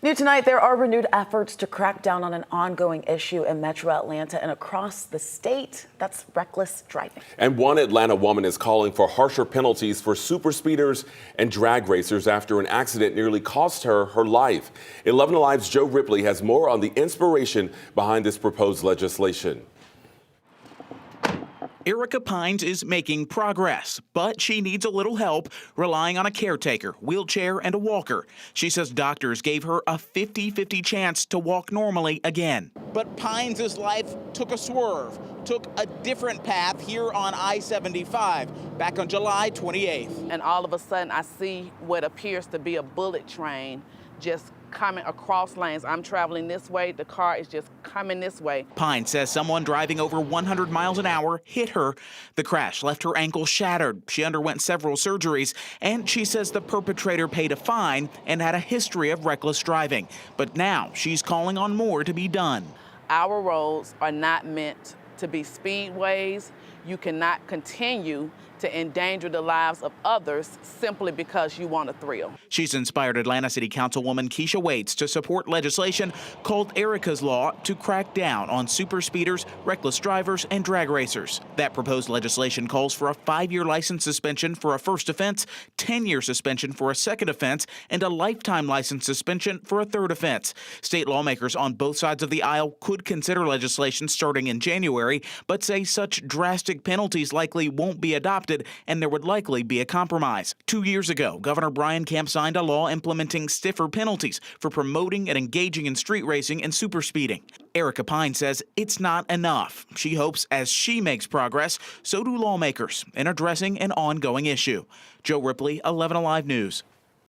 New tonight, there are renewed efforts to crack down on an ongoing issue in metro Atlanta and across the state. That's reckless driving. And one Atlanta woman is calling for harsher penalties for super speeders and drag racers after an accident nearly cost her her life. 11 Alive's Joe Ripley has more on the inspiration behind this proposed legislation. Erica Pines is making progress, but she needs a little help, relying on a caretaker, wheelchair, and a walker. She says doctors gave her a 50-50 chance to walk normally again. But Pines' life took a swerve, took a different path here on I-75 back on July 28th. And all of a sudden, I see what appears to be a bullet train just coming across lanes. I'm traveling this way, the car is just coming this way. Pine says someone driving over 100 miles an hour hit her. The crash left her ankle shattered. She underwent several surgeries, and she says the perpetrator paid a fine and had a history of reckless driving. But now she's calling on more to be done. Our roads are not meant to be speedways. You cannot continue to endanger the lives of others simply because you want a thrill. She's inspired Atlanta City Councilwoman Keisha Waits to support legislation called Erica's Law to crack down on super speeders, reckless drivers, and drag racers. That proposed legislation calls for a 5-year license suspension for a first offense, 10-year suspension for a second offense, and a lifetime license suspension for a third offense. State lawmakers on both sides of the aisle could consider legislation starting in January, but say such drastic penalties likely won't be adopted, and there would likely be a compromise. 2 years ago, Governor Brian Kemp signed a law implementing stiffer penalties for promoting and engaging in street racing and super speeding. Erica Pine says it's not enough. She hopes as she makes progress, so do lawmakers in addressing an ongoing issue. Joe Ripley, 11 Alive News.